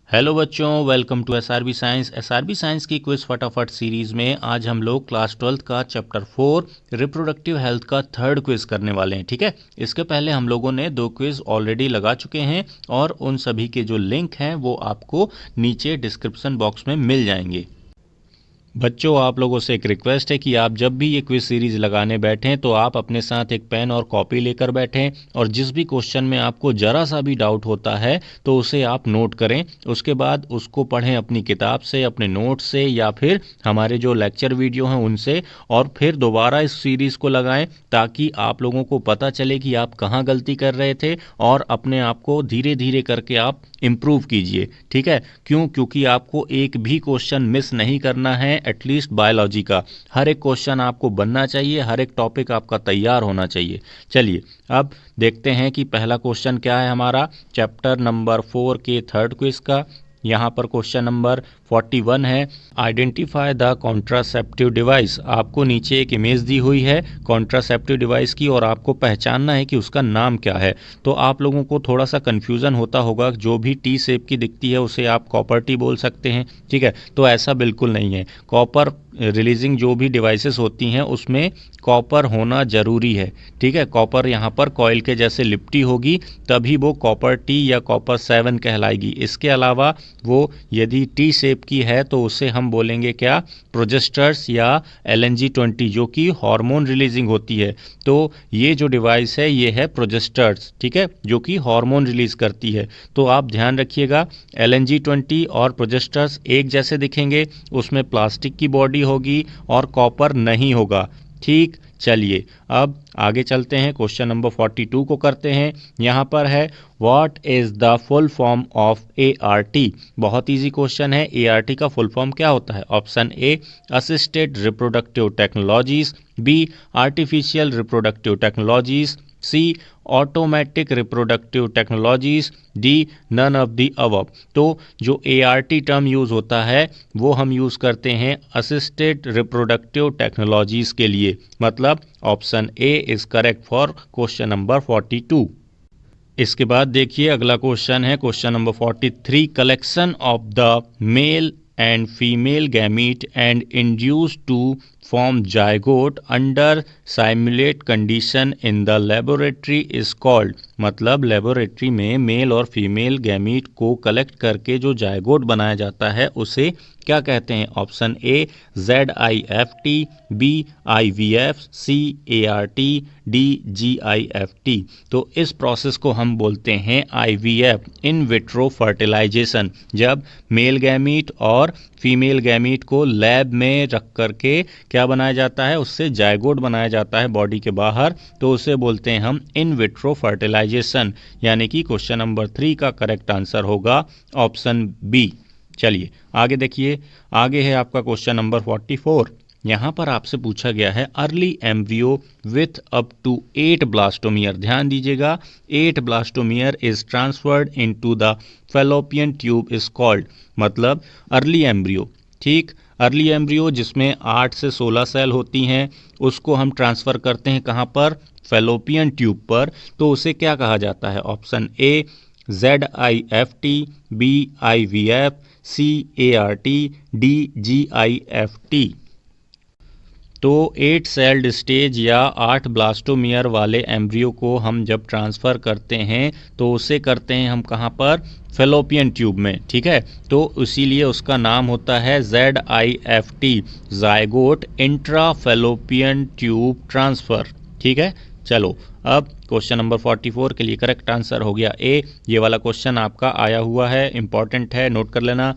Hello बच्चों, welcome to SRB science. SRB science की quiz फटाफट सीरीज में आज हम लोग क्लास 12th का चैप्टर 4 रिप्रोडक्टिव हेल्थ का थर्ड क्विज करने वाले हैं। ठीक है, इसके पहले हम लोगों ने 2 क्विज ऑलरेडी लगा चुके हैं और उन सभी के जो लिंक हैं वो आपको नीचे डिस्क्रिप्शन बॉक्स में मिल जाएंगे। बच्चों, आप लोगों से एक रिक्वेस्ट है कि आप जब भी ये क्विज सीरीज लगाने बैठें तो आप अपने साथ एक पेन और कॉपी लेकर बैठें और जिस भी क्वेश्चन में आपको ज़रा सा भी डाउट होता है तो उसे आप नोट करें। उसके बाद उसको पढ़ें अपनी किताब से, अपने नोट से या फिर हमारे जो लेक्चर वीडियो हैं उनसे, और फिर दोबारा इस सीरीज़ को लगाएं ताकि आप लोगों को पता चले कि आप कहाँ गलती कर रहे थे और अपने आप को धीरे धीरे करके आप इम्प्रूव कीजिए। ठीक है, क्योंकि आपको एक भी क्वेश्चन मिस नहीं करना है। एटलीस्ट बायोलॉजी का हर एक क्वेश्चन आपको बनना चाहिए, हर एक टॉपिक आपका तैयार होना चाहिए। चलिए अब देखते हैं कि पहला क्वेश्चन क्या है हमारा चैप्टर नंबर 4 के थर्ड क्विज का। यहाँ पर क्वेश्चन नंबर 41 है, आइडेंटिफाई द कॉन्ट्रासेप्टिव डिवाइस। आपको नीचे एक इमेज दी हुई है कॉन्ट्रासेप्टिव डिवाइस की और आपको पहचानना है कि उसका नाम क्या है। तो आप लोगों को थोड़ा सा कन्फ्यूज़न होता होगा, जो भी टी शेप की दिखती है उसे आप कॉपर टी बोल सकते हैं। ठीक है, तो ऐसा बिल्कुल नहीं है। कॉपर रिलीजिंग जो भी डिवाइसेस होती हैं उसमें कॉपर होना ज़रूरी है। ठीक है, कॉपर यहाँ पर कॉइल के जैसे लिपटी होगी तभी वो कॉपर टी या कॉपर 7 कहलाएगी। इसके अलावा वो यदि टी शेप की है तो उसे हम बोलेंगे क्या, प्रोजेस्टर्स या LNG-20 जो कि हार्मोन रिलीजिंग होती है। तो ये जो डिवाइस है ये है प्रोजेस्टर्स, ठीक है, जो कि हार्मोन रिलीज करती है। तो आप ध्यान रखिएगा, LNG-20 और प्रोजेस्टर्स एक जैसे दिखेंगे, उसमें प्लास्टिक की बॉडी होगी और कॉपर नहीं होगा। ठीक, चलिए अब आगे चलते हैं, क्वेश्चन नंबर 42 को करते हैं। यहाँ पर है, what is the full form of ART। बहुत इजी क्वेश्चन है। ART का फुल फॉर्म क्या होता है? Option A, assisted reproductive technologies, B, artificial reproductive technologies, C, automatic reproductive technologies, D, none of the above. तो जो ART टर्म यूज़ होता है वो हम यूज़ करते हैं असिस्टेड रिप्रोडक्टिव टेक्नोलॉजीज के लिए। मतलब option A is correct for question number 42। इसके बाद देखिए अगला क्वेश्चन है question number 43, collection of the male and female gamete and induce to form zygote under simulate condition in the laboratory is called. मतलब laboratory में male और female gamete को collect करके जो जायगोट बनाया जाता है उसे क्या कहते हैं? Option A ZIFT, B IVF, C ART, D GIFT। तो इस प्रोसेस को हम बोलते हैं IVF, इन विट्रो फर्टिलाइजेशन। जब मेल गैमीट और फीमेल गैमीट को लैब में रख करके क्या बनाया जाता है, उससे जायगोट बनाया जाता है बॉडी के बाहर, तो उसे बोलते हैं हम इन विट्रो फर्टिलाइजेशन। यानी कि क्वेश्चन नंबर 3 का करेक्ट आंसर होगा ऑप्शन बी। चलिए आगे देखिए, आगे है आपका क्वेश्चन नंबर 44। यहाँ पर आपसे पूछा गया है, early embryo with up to 8 blastomere. ध्यान दीजिएगा, 8 blastomere is transferred into the fallopian tube is called. मतलब अर्ली एम्ब्रियो, ठीक, अर्ली एम्ब्रियो जिसमें 8 से 16 सेल होती हैं उसको हम ट्रांसफ़र करते हैं कहाँ पर? फैलोपियन ट्यूब पर। तो उसे क्या कहा जाता है? Option A ZIFT, B IVF, C ART, D GIFT। तो 8 सेल्ड स्टेज या 8 ब्लास्टोमियर वाले एम्ब्रियो को हम जब ट्रांसफ़र करते हैं तो उसे करते हैं हम कहाँ पर? फैलोपियन ट्यूब में। ठीक है, तो इसीलिए उसका नाम होता है ZIFT, zygote intra fallopian tube transfer. ठीक है, चलो अब क्वेश्चन नंबर 44 के लिए करेक्ट आंसर हो गया ए। ये वाला क्वेश्चन आपका आया हुआ है, इंपॉर्टेंट है, नोट कर लेना।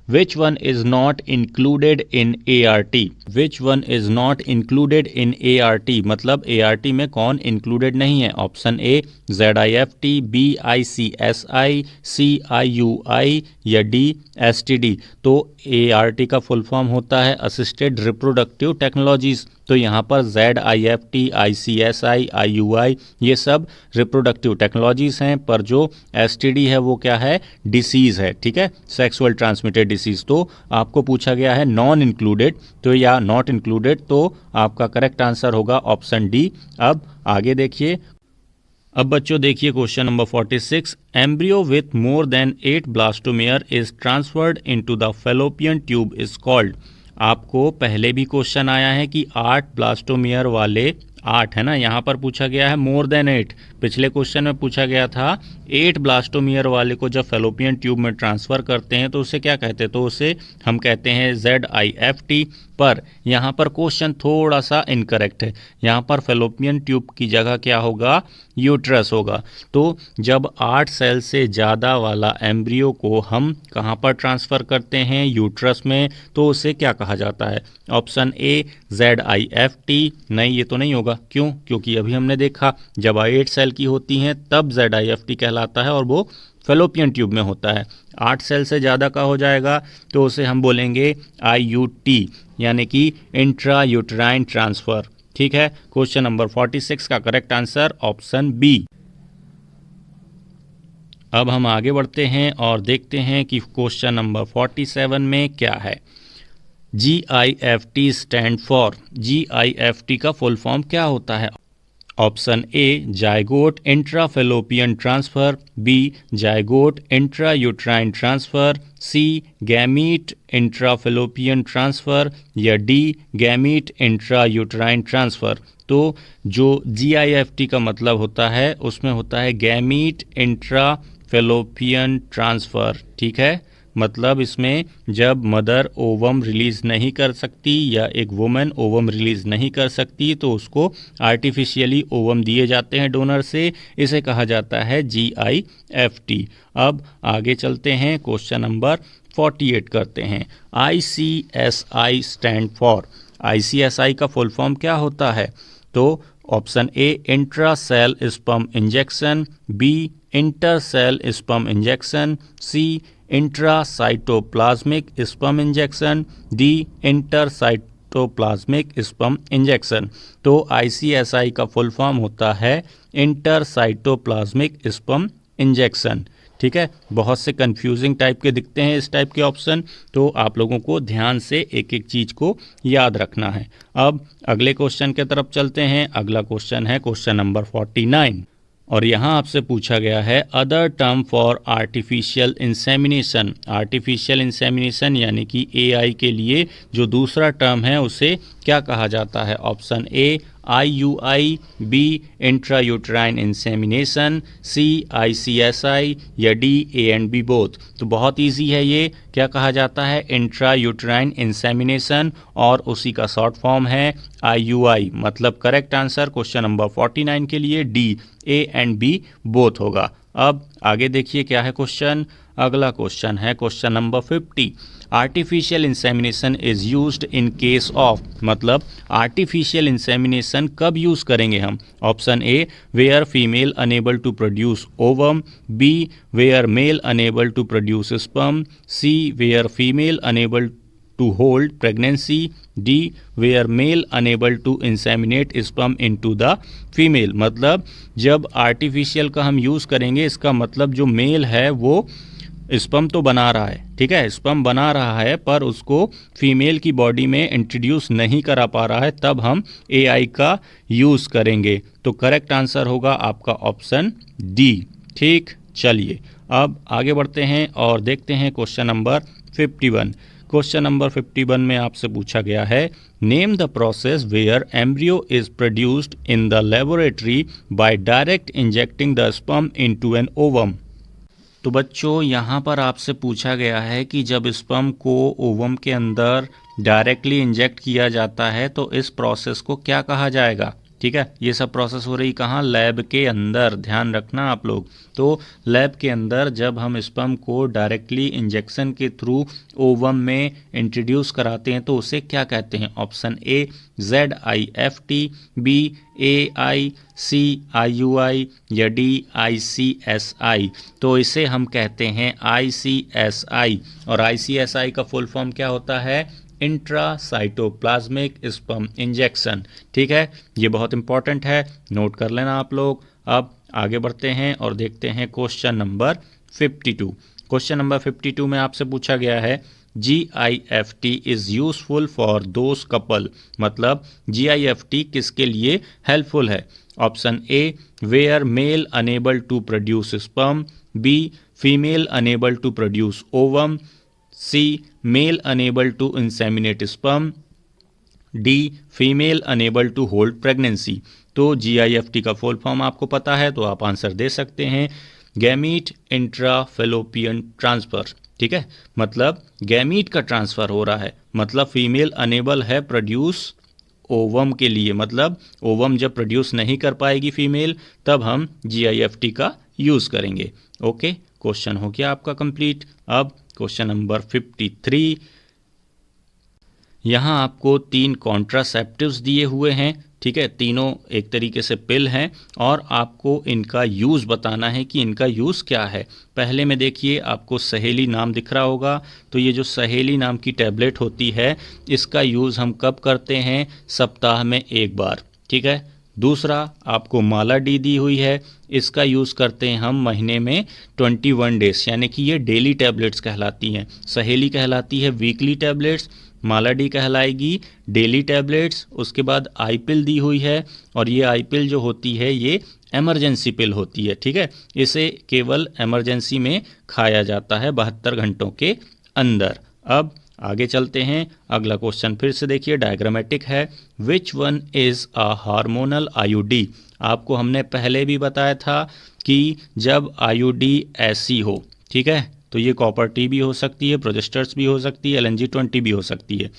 Which one is not included in ART? Which one is not included in ART? मतलब ART में कौन included नहीं है? Option A ZIFT, B ICSI, C IUI या डी STD। तो ART का फुल फॉर्म होता है असिस्टेड रिप्रोडक्टिव टेक्नोलॉजीज। तो यहाँ पर ZIFT, ICSI, IUI ये सब रिप्रोडक्टिव टेक्नोलॉजीज हैं, पर जो STD है वो क्या है? डिसीज़ है। ठीक है, सेक्सुअल ट्रांसमिटेड डिसीज़। तो आपको पूछा गया है नॉन इंक्लूडेड तो या नॉट इंक्लूडेड, तो आपका करेक्ट आंसर होगा ऑप्शन डी। अब आगे देखिए, अब बच्चों देखिए question number 46, embryo with more than 8 blastomere is transferred into the fallopian tube is called. आपको पहले भी क्वेश्चन आया है कि 8 ब्लास्टोमेयर वाले, 8 है ना, यहाँ पर पूछा गया है मोर देन 8। पिछले क्वेश्चन में पूछा गया था 8 ब्लास्टोमियर वाले को जब फैलोपियन ट्यूब में ट्रांसफ़र करते हैं तो उसे क्या कहते हैं, तो उसे हम कहते हैं ZIFT। पर यहाँ पर क्वेश्चन थोड़ा सा इनकरेक्ट है। यहाँ पर फैलोपियन ट्यूब की जगह क्या होगा, यूट्रस होगा। तो जब 8 सेल से ज़्यादा वाला एम्ब्रियो को हम कहाँ पर ट्रांसफ़र करते हैं, यूट्रस में, तो उसे क्या कहा जाता है। ऑप्शन ए ZIFT, नहीं ये तो नहीं होगा। क्यों? क्योंकि अभी हमने देखा जब 8 सेल की होती हैं तब ZIFT कहलाता है और वो फैलोपियन ट्यूब में होता है। 8 सेल से ज़्यादा का हो जाएगा तो उसे हम बोलेंगे IUT, यानी कि इंट्रा यूट्राइन ट्रांसफ़र। ठीक है, क्वेश्चन नंबर 46 का करेक्ट आंसर ऑप्शन बी। अब हम आगे बढ़ते हैं और देखते हैं कि क्वेश्चन नंबर 47 में क्या है। GIFT स्टैंड फॉर, GIFT का फुल फॉर्म क्या होता है। Option A zygote intrafallopian transfer, B zygote intrauterine transfer, C gamete intrafallopian transfer, या डी गैमीट इंट्रायूट्राइन ट्रांसफ़र। तो जो GIFT का मतलब होता है उसमें होता है गैमीट इंट्राफेलोपियन ट्रांसफ़र। ठीक है, मतलब इसमें जब मदर ओवम रिलीज़ नहीं कर सकती या एक वुमेन ओवम रिलीज़ नहीं कर सकती तो उसको आर्टिफिशियली ओवम दिए जाते हैं डोनर से, इसे कहा जाता है GIFT। अब आगे चलते हैं, क्वेश्चन नंबर 48 करते हैं। ICSI स्टैंड फॉर, ICSI का फुल फॉर्म क्या होता है। तो option A intra cell sperm injection, B inter cell sperm injection, C intracytoplasmic sperm injection, D intercytoplasmic sperm injection. तो ICSI का फुल फॉर्म होता है इंटरसाइटोप्लाज्मिक स्पर्म इंजेक्शन। ठीक है, बहुत से कंफ्यूजिंग टाइप के दिखते हैं इस टाइप के ऑप्शन, तो आप लोगों को ध्यान से एक एक चीज़ को याद रखना है। अब अगले क्वेश्चन की तरफ चलते हैं। अगला क्वेश्चन है क्वेश्चन नंबर 49 और यहाँ आपसे पूछा गया है other term for artificial insemination. Artificial insemination यानी कि AI के लिए जो दूसरा टर्म है उसे क्या कहा जाता है। Option A IUI, B intrauterine insemination, C ICSI, या D A and B both. तो बहुत इजी है, ये क्या कहा जाता है, इंट्रायूट्राइन इंसेमिनेशन, और उसी का शॉर्ट फॉर्म है IUI। मतलब करेक्ट आंसर क्वेश्चन नंबर 49 के लिए D A and B both होगा। अब आगे देखिए क्या है क्वेश्चन। अगला क्वेश्चन है question number 50, artificial insemination is used in case of, मतलब आर्टिफिशियल इंसेमिनेशन कब यूज़ करेंगे हम। Option A where female unable to produce ovum, B where male unable to produce sperm, C where female unable to hold pregnancy, D where male unable to inseminate sperm into the female। मतलब जब artificial का हम use करेंगे इसका मतलब जो mail है वो स्पर्म तो बना रहा है, ठीक है, स्पर्म बना रहा है पर उसको फीमेल की बॉडी में इंट्रोड्यूस नहीं करा पा रहा है, तब हम AI का यूज़ करेंगे। तो करेक्ट आंसर होगा आपका ऑप्शन डी। ठीक, चलिए अब आगे बढ़ते हैं और देखते हैं क्वेश्चन नंबर 51। क्वेश्चन नंबर 51 में आपसे पूछा गया है name the process where embryo is produced in the laboratory by direct injecting the sperm into an ovum. तो बच्चों यहाँ पर आपसे पूछा गया है कि जब स्पर्म को ओवम के अंदर डायरेक्टली इंजेक्ट किया जाता है तो इस प्रोसेस को क्या कहा जाएगा। ठीक है, ये सब प्रोसेस हो रही कहाँ, लैब के अंदर, ध्यान रखना आप लोग। तो लैब के अंदर जब हम स्पर्म को डायरेक्टली इंजेक्शन के थ्रू ओवम में इंट्रोड्यूस कराते हैं तो उसे क्या कहते हैं। Option A ZIFT, B AI, C IUI, या डी ICSI। तो इसे हम कहते हैं ICSI, और ICSI का फुल फॉर्म क्या होता है, इंट्रासाइटोप्लाज्मिक स्पर्म इंजेक्शन। ठीक है, ये बहुत इंपॉर्टेंट है, नोट कर लेना आप लोग। अब आगे बढ़ते हैं और देखते हैं क्वेश्चन नंबर 52। क्वेश्चन नंबर 52 में आपसे पूछा गया है GIFT is useful for those couple, मतलब GIFT किसके लिए हेल्पफुल है। Option A were male unable to produce sperm, B female unable to produce ovum, C male unable to inseminate sperm, D female unable to hold pregnancy. तो GIFT का full form आपको पता है तो आप आंसर दे सकते हैं गैमीट इंट्रा फेलोपियन ट्रांसफर। ठीक है, मतलब गैमीट का ट्रांसफर हो रहा है, मतलब फीमेल अनेबल है प्रोड्यूस ओवम के लिए, मतलब ओवम जब प्रोड्यूस नहीं कर पाएगी फीमेल तब हम GIFT का यूज़ करेंगे। ओके, क्वेश्चन हो गया आपका कंप्लीट। अब क्वेश्चन नंबर 53, यहाँ आपको 3 कॉन्ट्रासेप्टिव्स दिए हुए हैं। ठीक है, तीनों एक तरीके से पिल हैं और आपको इनका यूज़ बताना है कि इनका यूज़ क्या है। पहले में देखिए आपको सहेली नाम दिख रहा होगा, तो ये जो सहेली नाम की टैबलेट होती है इसका यूज़ हम कब करते हैं, सप्ताह में 1 बार। ठीक है, दूसरा आपको माला डी दी हुई है, इसका यूज़ करते हैं हम महीने में 21 डेज, यानी कि ये डेली टैबलेट्स कहलाती हैं। सहेली कहलाती है वीकली टैबलेट्स, माला डी कहलाएगी डेली टैबलेट्स। उसके बाद आई पिल दी हुई है और ये आई पिल जो होती है ये एमरजेंसी पिल होती है। ठीक है, इसे केवल एमरजेंसी में खाया जाता है 72 घंटों के अंदर। अब आगे चलते हैं, अगला क्वेश्चन फिर से देखिए डायग्रामेटिक है। Which one is a hormonal IUD। आपको हमने पहले भी बताया था कि जब IUD ऐसी हो, ठीक है, तो ये कॉपर टी भी हो सकती है, प्रोजेस्टर्स भी हो सकती है, LNG-20 भी हो सकती है।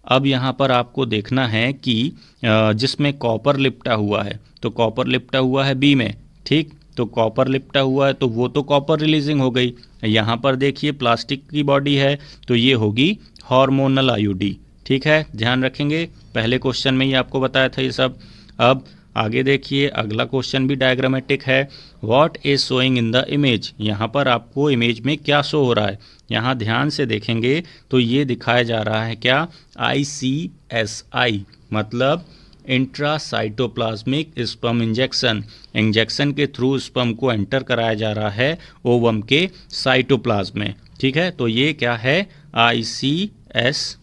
अब यहाँ पर आपको देखना है कि जिसमें कॉपर लिपटा हुआ है, तो कॉपर लिपटा हुआ है बी में। ठीक, तो कॉपर लिपटा हुआ है तो वो तो कॉपर रिलीजिंग हो गई। यहाँ पर देखिए प्लास्टिक की बॉडी है तो ये होगी हार्मोनल IUD। ठीक है, ध्यान रखेंगे, पहले क्वेश्चन में ही आपको बताया था ये सब। अब आगे देखिए अगला क्वेश्चन भी डायग्रामेटिक है। What is showing in the image. यहाँ पर आपको इमेज में क्या शो हो रहा है, यहाँ ध्यान से देखेंगे तो ये दिखाया जा रहा है क्या, ICSI, मतलब इंट्रासाइटोप्लाज्मिक स्पर्म इंजेक्शन। इंजेक्शन के थ्रू स्पर्म को एंटर कराया जा रहा है ओवम के साइटोप्लाज्म में। ठीक है, तो ये क्या है, ICSI।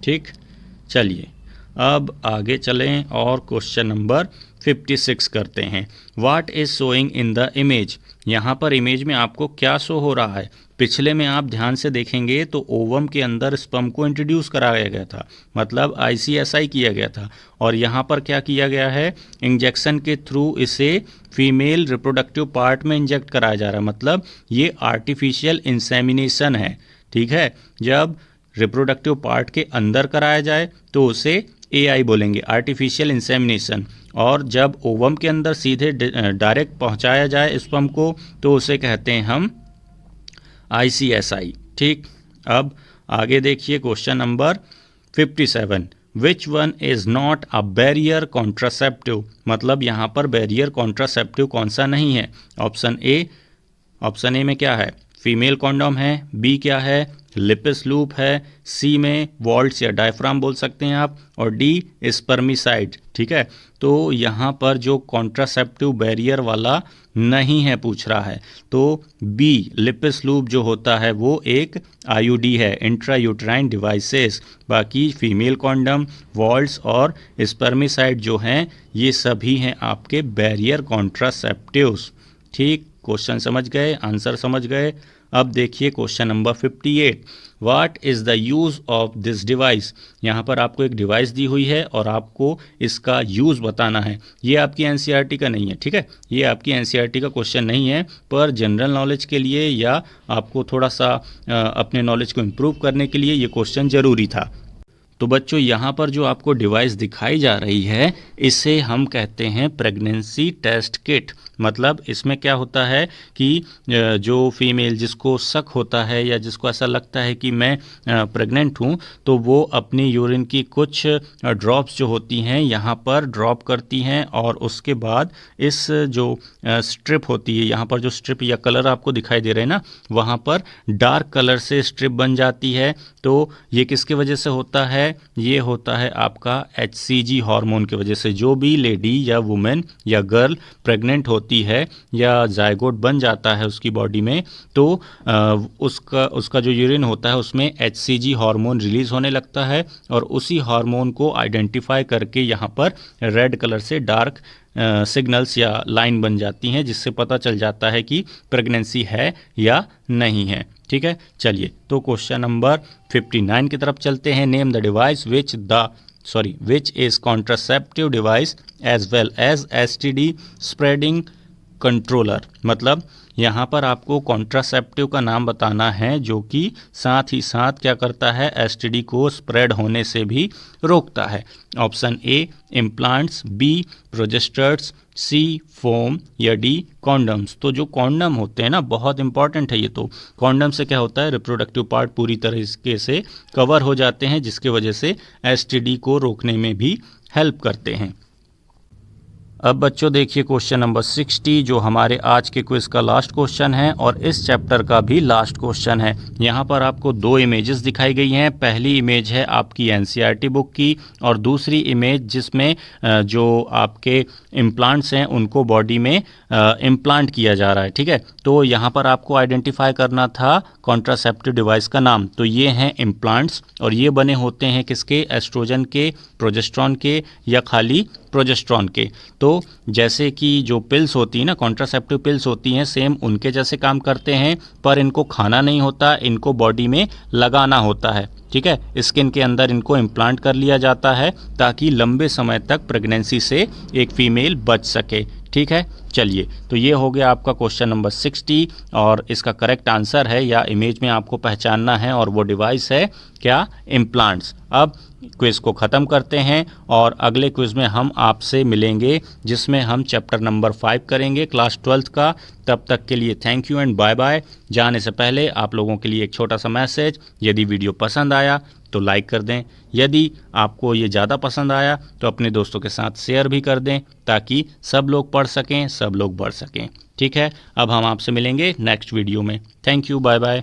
ठीक, चलिए अब आगे चलें और क्वेश्चन नंबर 56 करते हैं। What is showing in the image. यहाँ पर इमेज में आपको क्या शो हो रहा है। पिछले में आप ध्यान से देखेंगे तो ओवम के अंदर स्पर्म को इंट्रोड्यूस कराया गया था, मतलब ICSI किया गया था, और यहाँ पर क्या किया गया है, इंजेक्शन के थ्रू इसे फीमेल रिप्रोडक्टिव पार्ट में इंजेक्ट कराया जा रहा है, मतलब ये आर्टिफिशियल इंसेमिनेशन है। ठीक है, जब रिप्रोडक्टिव पार्ट के अंदर कराया जाए तो उसे AI बोलेंगे, आर्टिफिशियल इंसेमिनेशन, और जब ओवम के अंदर सीधे डायरेक्ट पहुंचाया जाए स्पर्म को तो उसे कहते हैं हम ICSI। ठीक, अब आगे देखिए question number 57, which one is not a barrier contraceptive. मतलब यहाँ पर बैरियर कॉन्ट्रासेप्टिव कौन सा नहीं है। ऑप्शन ए में क्या है, फीमेल कॉन्डोम है, बी क्या है, लिपिस लूप है, सी में वॉल्ट्स या डायफ्राम बोल सकते हैं आप, और डी स्पर्मिसाइड। ठीक है, तो यहाँ पर जो कॉन्ट्रासेप्टिव बैरियर वाला नहीं है पूछ रहा है, तो बी लिपिस लूप जो होता है वो एक IUD है, इंट्रा यूट्राइन डिवाइसेस। बाकी फीमेल कॉन्डम, वॉल्ट्स और स्पर्मिसाइड जो हैं ये सभी हैं आपके बैरियर कॉन्ट्रासेप्टिव्स। ठीक, क्वेश्चन समझ गए, आंसर समझ गए। अब देखिए question number 58, what is the use of this device. यहाँ पर आपको एक डिवाइस दी हुई है और आपको इसका यूज़ बताना है। ये आपकी NCERT का नहीं है, ठीक है, ये आपकी NCERT का क्वेश्चन नहीं है, पर जनरल नॉलेज के लिए या आपको थोड़ा सा अपने नॉलेज को इम्प्रूव करने के लिए ये क्वेश्चन ज़रूरी था। तो बच्चों यहाँ पर जो आपको डिवाइस दिखाई जा रही है इसे हम कहते हैं प्रेगनेंसी टेस्ट किट। मतलब इसमें क्या होता है कि जो फीमेल जिसको शक होता है या जिसको ऐसा लगता है कि मैं प्रेग्नेंट हूँ तो वो अपनी यूरिन की कुछ ड्रॉप्स जो होती हैं यहाँ पर ड्रॉप करती हैं, और उसके बाद इस जो स्ट्रिप होती है, यहाँ पर जो स्ट्रिप या कलर आपको दिखाई दे रहे हैं ना, वहाँ पर डार्क कलर से स्ट्रिप बन जाती है। तो ये किसकी वजह से होता है, है, ये होता है आपका HCG हार्मोन की वजह से। जो भी लेडी या वुमेन या गर्ल प्रेग्नेंट होती है या जायगोट बन जाता है उसकी बॉडी में, तो उसका जो यूरिन होता है उसमें HCG हार्मोन रिलीज होने लगता है और उसी हार्मोन को आइडेंटिफाई करके यहाँ पर रेड कलर से डार्क सिग्नल्स या लाइन बन जाती हैं, जिससे पता चल जाता है कि प्रेगनेंसी है या नहीं है। ठीक है, चलिए तो क्वेश्चन नंबर 59 की तरफ चलते हैं। Name the device which is contraceptive device as well as STD spreading controller. मतलब यहाँ पर आपको कॉन्ट्रासेप्टिव का नाम बताना है जो कि साथ ही साथ क्या करता है, STD को स्प्रेड होने से भी रोकता है। Option A implants, B progesters, C foam या डी कॉन्डम्स। तो जो कॉन्डम होते हैं ना, बहुत इंपॉर्टेंट है ये। तो कॉन्डम से क्या होता है, रिप्रोडक्टिव पार्ट पूरी तरीके से कवर हो जाते हैं, जिसके वजह से STD को रोकने में भी हेल्प करते हैं। अब बच्चों देखिए क्वेश्चन नंबर 60 जो हमारे आज के क्विज का लास्ट क्वेश्चन है और इस चैप्टर का भी लास्ट क्वेश्चन है। यहाँ पर आपको दो इमेजेस दिखाई गई हैं। पहली इमेज है आपकी NCERT बुक की और दूसरी इमेज जिसमें जो आपके इम्प्लांट्स हैं उनको बॉडी में इम्प्लांट किया जा रहा है। ठीक है, तो यहाँ पर आपको आइडेंटिफाई करना था कॉन्ट्रासेप्टिव डिवाइस का नाम। तो ये हैं इम्प्लांट्स और ये बने होते हैं किसके, एस्ट्रोजन के, प्रोजेस्ट्रॉन के या खाली प्रोजेस्ट्रॉन के। तो जैसे कि जो पिल्स होती हैं ना, कॉन्ट्रासेप्टिव पिल्स होती हैं, सेम उनके जैसे काम करते हैं, पर इनको खाना नहीं होता, इनको बॉडी में लगाना होता है। ठीक है, स्किन के अंदर इनको इम्प्लांट कर लिया जाता है ताकि लंबे समय तक प्रेगनेंसी से एक फीमेल बच सके। ठीक है, चलिए तो ये हो गया आपका क्वेश्चन नंबर 60 और इसका करेक्ट आंसर है या इमेज में आपको पहचानना है और वो डिवाइस है क्या, इम्प्लांट्स। अब क्विज को ख़त्म करते हैं और अगले क्विज में हम आपसे मिलेंगे जिसमें हम चैप्टर नंबर 5 करेंगे क्लास 12th का। तब तक के लिए thank you and bye bye. जाने से पहले आप लोगों के लिए एक छोटा सा मैसेज, यदि वीडियो पसंद आया तो लाइक कर दें, यदि आपको ये ज़्यादा पसंद आया तो अपने दोस्तों के साथ शेयर भी कर दें ताकि सब लोग पढ़ सकें, सब लोग बढ़ सकें। ठीक है, अब हम आपसे मिलेंगे नेक्स्ट वीडियो में। Thank you, bye bye.